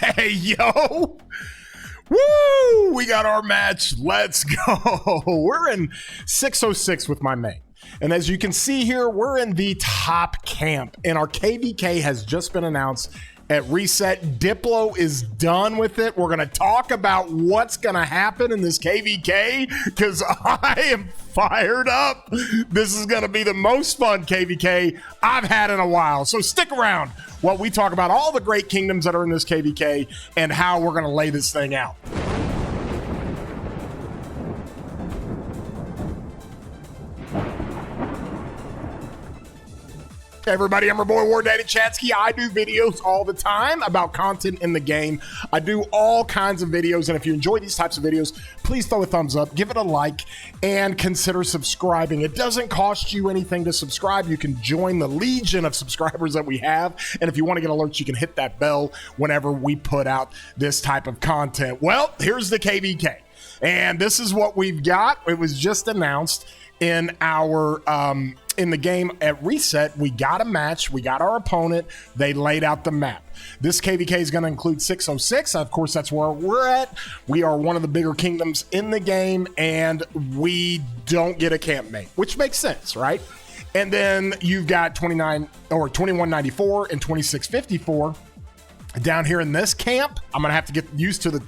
Hey, yo. Woo! We got our match. Let's go. We're in 606 with my main. And as you can see here, we're in the top camp. And our KvK has just been announced at reset. Diplo is done with it. We're going to talk about what's going to happen in this KvK because I am fired up. This is going to be the most fun KvK I've had in a while. So stick around while we talk about all the great kingdoms that are in this KvK and how we're going to lay this thing out. Hey everybody, I'm your boy War Daddy Chatsky. I do videos all the time about content in the game. I do all kinds of videos, and if you enjoy these types of videos, please throw a thumbs up, give it a like, and consider subscribing. It doesn't cost you anything to subscribe. You can join the legion of subscribers that we have, and if you want to get alerts, you can hit that bell whenever we put out this type of content. Well, here's the KvK, and this is what we've got. It was just announced in our in the game at reset. We got a match, we got our opponent, they laid out the map. This KvK is going to include 606. Of course, that's where we're at. We are one of the bigger kingdoms in the game, and we don't get a campmate, which makes sense, right? And then you've got 2194 and 2654 down here in this camp. I'm gonna have to get used to the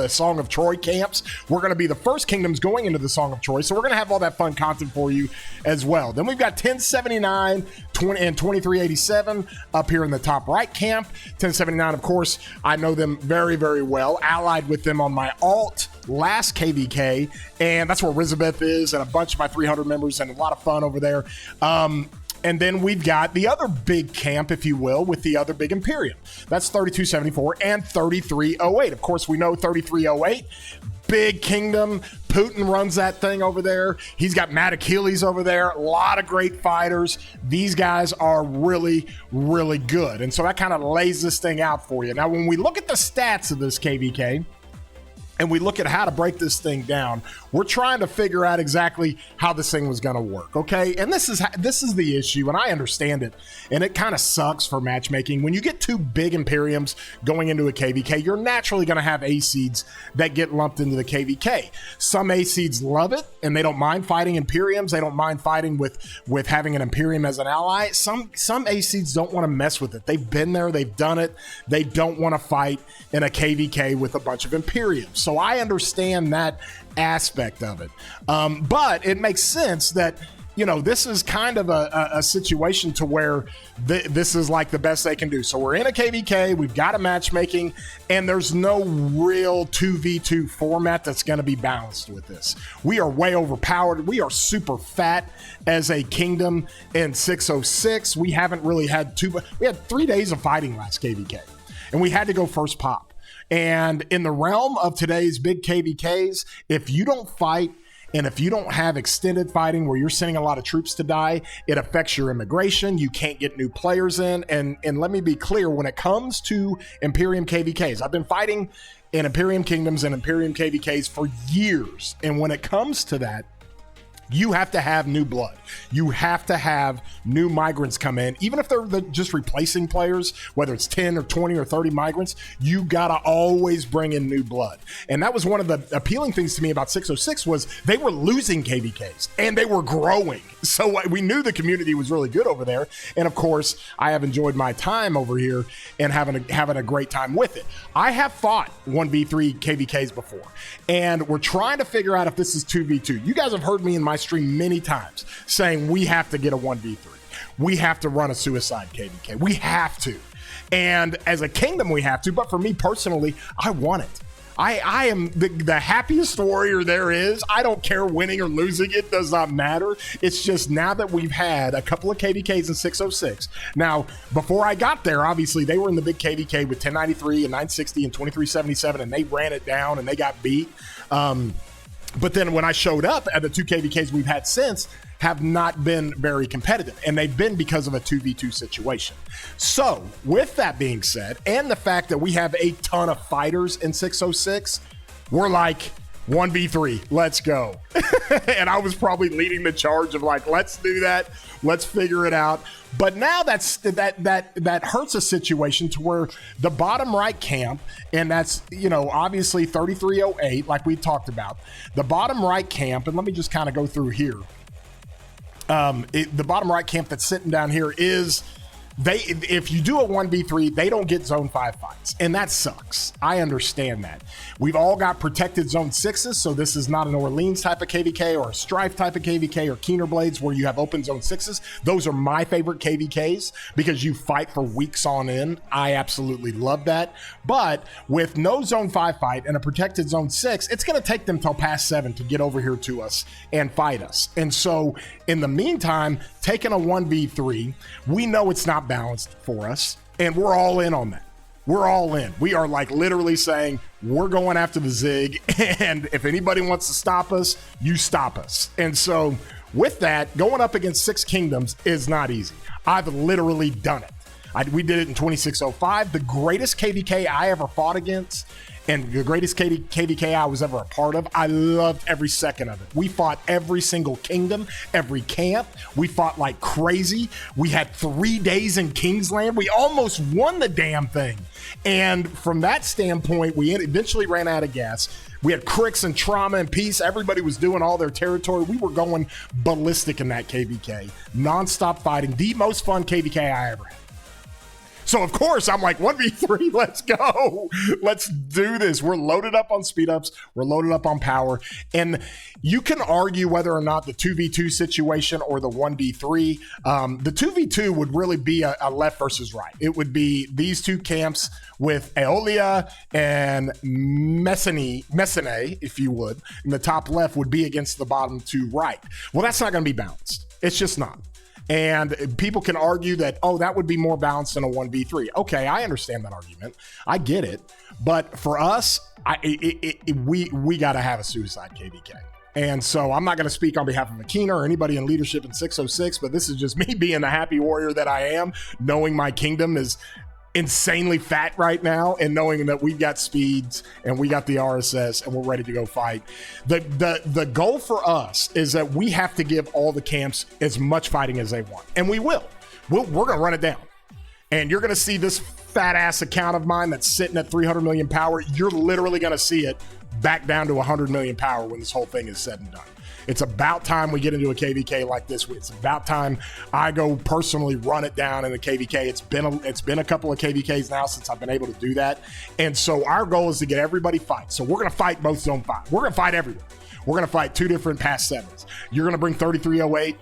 Song of Troy camps. We're gonna be the first kingdoms going into the Song of Troy, so we're gonna have all that fun content for you as well. Then we've got 1079, 20, and 2387 up here in the top right camp. 1079, of course, I know them very, very well. Allied with them on my alt last KvK, and that's where Elizabeth is, and a bunch of my 300 members, and a lot of fun over there. And then we've got the other big camp, if you will, with the other big Imperium. That's 3274 and 3308. Of course, we know 3308, big kingdom. Putin runs that thing over there. He's got Matt Achilles over there. A lot of great fighters. These guys are really, really good. And so that kind of lays this thing out for you. Now, when we look at the stats of this KvK, and we look at how to break this thing down, we're trying to figure out exactly how this thing was going to work, okay? And this is the issue, and I understand it, and it kind of sucks for matchmaking. When you get two big Imperiums going into a KvK, you're naturally going to have A-seeds that get lumped into the KvK. Some A-seeds love it, and they don't mind fighting Imperiums. They don't mind fighting with having an Imperium as an ally. Some A-seeds don't want to mess with it. They've been there. They've done it. They don't want to fight in a KvK with a bunch of Imperiums. So I understand that aspect of it. But it makes sense that, you know, this is kind of a situation to where this is like the best they can do. So we're in a KvK, we've got a matchmaking, and there's no real 2v2 format that's going to be balanced with this. We are way overpowered. We are super fat as a kingdom in 606. We haven't really had we had 3 days of fighting last KvK, and we had to go first pop. And in the realm of today's big KvKs, if you don't fight and if you don't have extended fighting where you're sending a lot of troops to die, it affects your immigration. You can't get new players in. And let me be clear, when it comes to Imperium KvKs, I've been fighting in Imperium Kingdoms and Imperium KvKs for years. And when it comes to that, you have to have new blood. You have to have new migrants come in. Even if they're just replacing players, whether it's 10 or 20 or 30 migrants, you gotta always bring in new blood. And that was one of the appealing things to me about 606 was they were losing KvKs and they were growing. So we knew the community was really good over there. And of course, I have enjoyed my time over here and having a great time with it. I have fought 1v3 KvKs before, and we're trying to figure out if this is 2v2. You guys have heard me in my stream many times saying we have to get a 1v3. We have to run a suicide KvK. We have to. And as a kingdom, we have to. But for me personally, I want it. I am the happiest warrior there is. I don't care winning or losing. It does not matter. It's just now that we've had a couple of KvKs in 606. Now, before I got there, obviously, they were in the big KvK with 1093 and 960 and 2377, and they ran it down and they got beat. But then when I showed up at the two KvKs we've had since, have not been very competitive, and they've been because of a 2v2 situation. So with that being said, and the fact that we have a ton of fighters in 606, we're like, 1v3, let's go. And I was probably leading the charge of like, let's do that, let's figure it out. But now that hurts a situation to where the bottom right camp, and that's, you know, obviously 3308, like we talked about. The bottom right camp, and let me just kind of go through here. The bottom right camp that's sitting down here is if you do a 1v3, they don't get zone 5 fights, and that sucks. I understand that. We've all got protected zone 6s, so this is not an Orleans type of KvK or a Strife type of KvK or Keener Blades where you have open zone 6s. Those are my favorite KvKs because you fight for weeks on end. I absolutely love that. But with no zone 5 fight and a protected zone 6, it's going to take them till past 7 to get over here to us and fight us. And so in the meantime, taking a 1v3, we know it's not balanced for us, and we're all in on that. We're all in. We are like literally saying we're going after the Zig, and if anybody wants to stop us, you stop us. And so with that, going up against 6 Kingdoms is not easy. I've literally done it. We did it in 2605, the greatest KvK I ever fought against, and the greatest KvK I was ever a part of. I loved every second of it. We fought every single kingdom, every camp. We fought like crazy. We had 3 days in Kingsland. We almost won the damn thing. And from that standpoint, we eventually ran out of gas. We had Cricks and Trauma and Peace. Everybody was doing all their territory. We were going ballistic in that KvK. Non-stop fighting. The most fun KvK I ever had. So, of course, I'm like, 1v3, let's go. Let's do this. We're loaded up on speed ups. We're loaded up on power. And you can argue whether or not the 2v2 situation or the 1v3. The 2v2 would really be a left versus right. It would be these two camps with Aeolia and Messene, if you would. And the top left would be against the bottom 2 right. Well, that's not going to be balanced. It's just not. And people can argue that, oh, that would be more balanced than a 1v3. Okay, I understand that argument. I get it. But for us, we got to have a suicide KvK. And so I'm not going to speak on behalf of Akina or anybody in leadership in 606, but this is just me being the happy warrior that I am, knowing my kingdom is insanely fat right now and knowing that we've got speeds and we got the RSS and we're ready to go fight. The goal for us is that we have to give all the camps as much fighting as they want, and we will. We're going to run it down. And you're going to see this fat ass account of mine that's sitting at 300 million power. You're literally going to see it back down to 100 million power when this whole thing is said and done. It's about time we get into a KvK like this. It's about time I go personally run it down in the KvK. It's been a couple of KvKs now since I've been able to do that. And so our goal is to get everybody fight. So we're going to fight both zone 5. We're going to fight everywhere. We're going to fight 2 different past 7s. You're going to bring 3308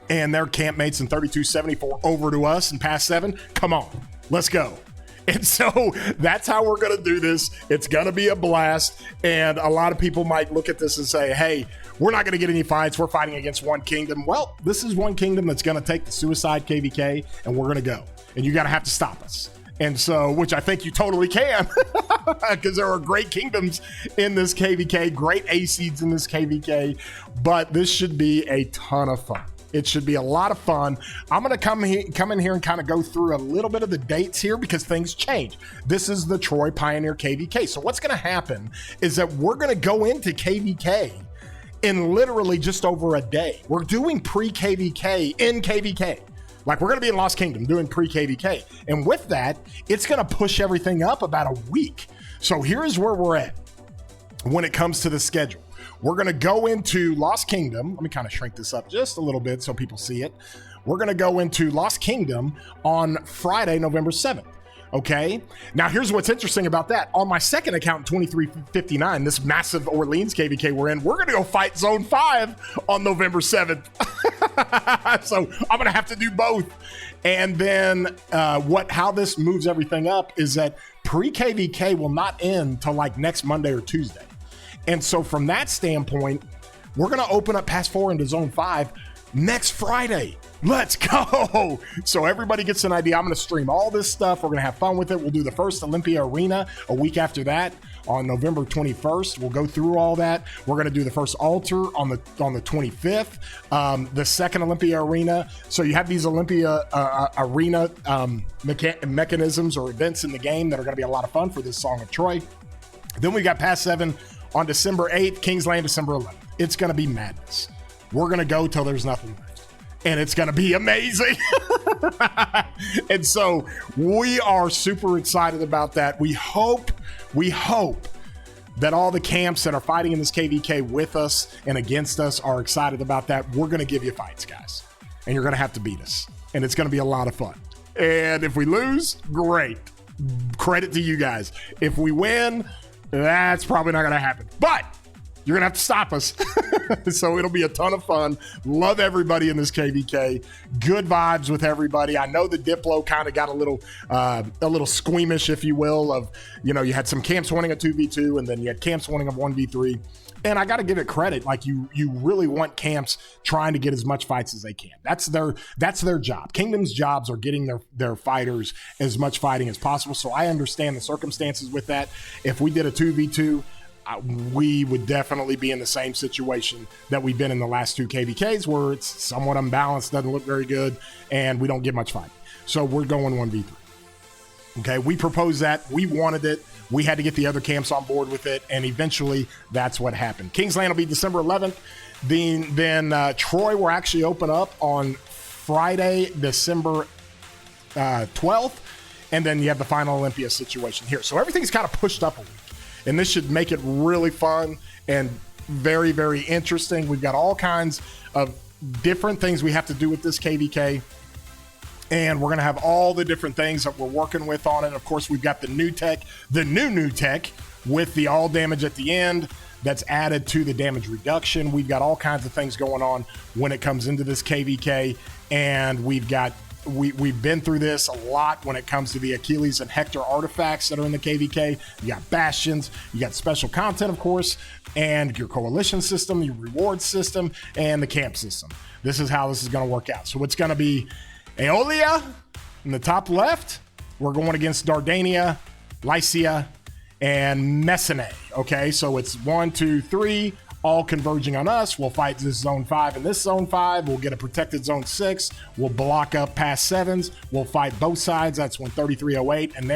and their campmates in 3274 over to us in past 7. Come on, let's go. And so that's how we're going to do this. It's going to be a blast. And a lot of people might look at this and say, hey, we're not going to get any fights. We're fighting against one kingdom. Well, this is one kingdom that's going to take the suicide KvK, and we're going to go. And you got to have to stop us. And so, which I think you totally can, because there are great kingdoms in this KvK, great A seeds in this KvK, but this should be a ton of fun. It should be a lot of fun. I'm going to come in here and kind of go through a little bit of the dates here because things change. This is the Troy Pioneer KvK. So what's going to happen is that we're going to go into KvK in literally just over a day. We're doing pre-KvK in KvK. Like, we're going to be in Lost Kingdom doing pre-KvK. And with that, it's going to push everything up about a week. So here's where we're at when it comes to the schedule. We're going to go into Lost Kingdom. Let me kind of shrink this up just a little bit so people see it. We're going to go into Lost Kingdom on Friday, November 7th. Okay. Now, here's what's interesting about that. On my second account, 2359, this massive Orleans KvK we're in, we're going to go fight Zone 5 on November 7th. So I'm going to have to do both. And then how this moves everything up is that pre-KvK will not end till like next Monday or Tuesday. And so from that standpoint, we're going to open up Pass 4 into Zone 5 next Friday. Let's go. So everybody gets an idea. I'm going to stream all this stuff. We're going to have fun with it. We'll do the first Olympia Arena a week after that on November 21st. We'll go through all that. We're going to do the first altar on the 25th, the second Olympia Arena. So you have these Olympia Arena mechanisms or events in the game that are going to be a lot of fun for this Song of Troy. Then we got Pass 7 on December 8th, Kingsland December 11th. It's going to be madness. We're going to go till there's nothing left. And it's going to be amazing. And so we are super excited about that. We hope that all the camps that are fighting in this KvK with us and against us are excited about that. We're going to give you fights, guys. And you're going to have to beat us. And it's going to be a lot of fun. And if we lose, great. Credit to you guys. If we win, that's probably not going to happen. But you're going to have to stop us. So it'll be a ton of fun. Love everybody in this KvK. Good vibes with everybody. I know the Diplo kind of got a little squeamish, if you will, of, you know, you had some camps wanting a 2v2 and then you had camps wanting a 1v3. And I got to give it credit. Like you really want camps trying to get as much fights as they can. That's their job. Kingdom's jobs are getting their fighters as much fighting as possible. So I understand the circumstances with that. If we did a 2v2, we would definitely be in the same situation that we've been in the last two KvKs, where it's somewhat unbalanced, doesn't look very good, and we don't get much fight. So we're going 1v3. Okay, we proposed that. We wanted it. We had to get the other camps on board with it, and eventually that's what happened. Kingsland will be December 11th. Then Troy will actually open up on Friday, December 12th, and then you have the final Olympia situation here. So everything's kind of pushed up a week. And this should make it really fun and very, very interesting. We've got all kinds of different things we have to do with this KvK. And we're going to have all the different things that we're working with on it. Of course, we've got the new tech, the new tech with the all damage at the end that's added to the damage reduction. We've got all kinds of things going on when it comes into this KvK. And we've been through this a lot when it comes to the Achilles and Hector artifacts that are in the KvK. You got bastions, you got special content, of course, and your coalition system, your reward system, and the camp system. This is how this is going to work out. So it's going to be Aeolia in the top left. We're going against Dardania, Lycia, and Messene. Okay, so it's 1, 2, 3. All converging on us. We'll fight this zone 5 and this zone 5. We'll get a protected zone 6. We'll block up past 7s. We'll fight both sides. That's when 3308 and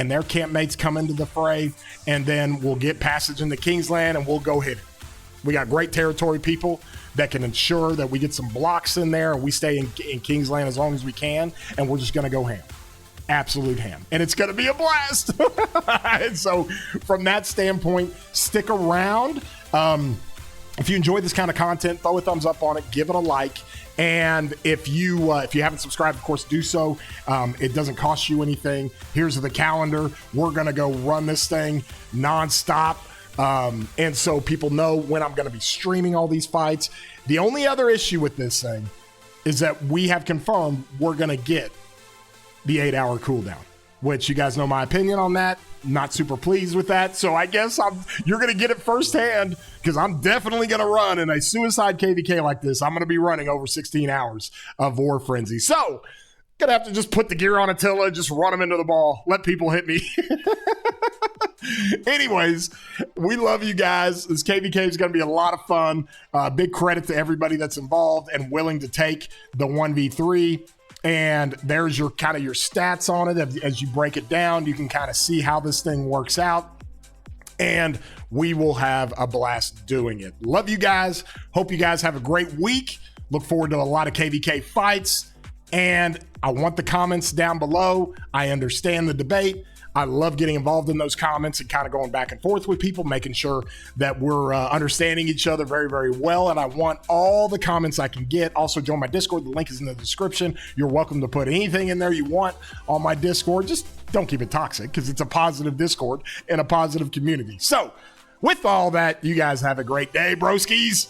their campmates come into the fray. And then we'll get passage into Kingsland and we'll go hit it. We got great territory people that can ensure that we get some blocks in there and we stay in Kingsland as long as we can. And we're just going to go ham. Absolute ham. And it's going to be a blast. And so from that standpoint, stick around. If you enjoy this kind of content, throw a thumbs up on it, give it a like. And if you haven't subscribed, of course, do so. It doesn't cost you anything. Here's the calendar. We're going to go run this thing nonstop. And so people know when I'm going to be streaming all these fights. The only other issue with this thing is that we have confirmed we're going to get the 8-hour cooldown, which you guys know my opinion on that. Not super pleased with that. So I guess you're going to get it firsthand, because I'm definitely going to run in a suicide KvK like this. I'm going to be running over 16 hours of War Frenzy. So going to have to just put the gear on Attila, just run him into the ball, let people hit me. Anyways, we love you guys. This KvK is going to be a lot of fun. Big credit to everybody that's involved and willing to take the 1v3. And there's your kind of your stats on it. As you break it down, you can kind of see how this thing works out. And we will have a blast doing it. Love you guys. Hope you guys have a great week. Look forward to a lot of KvK fights. And I want the comments down below. I understand the debate. I love getting involved in those comments and kind of going back and forth with people, making sure that we're understanding each other very, very well. And I want all the comments I can get. Also, join my Discord. The link is in the description. You're welcome to put anything in there you want on my Discord. Just don't keep it toxic, because it's a positive Discord and a positive community. So with all that, you guys have a great day, broskies.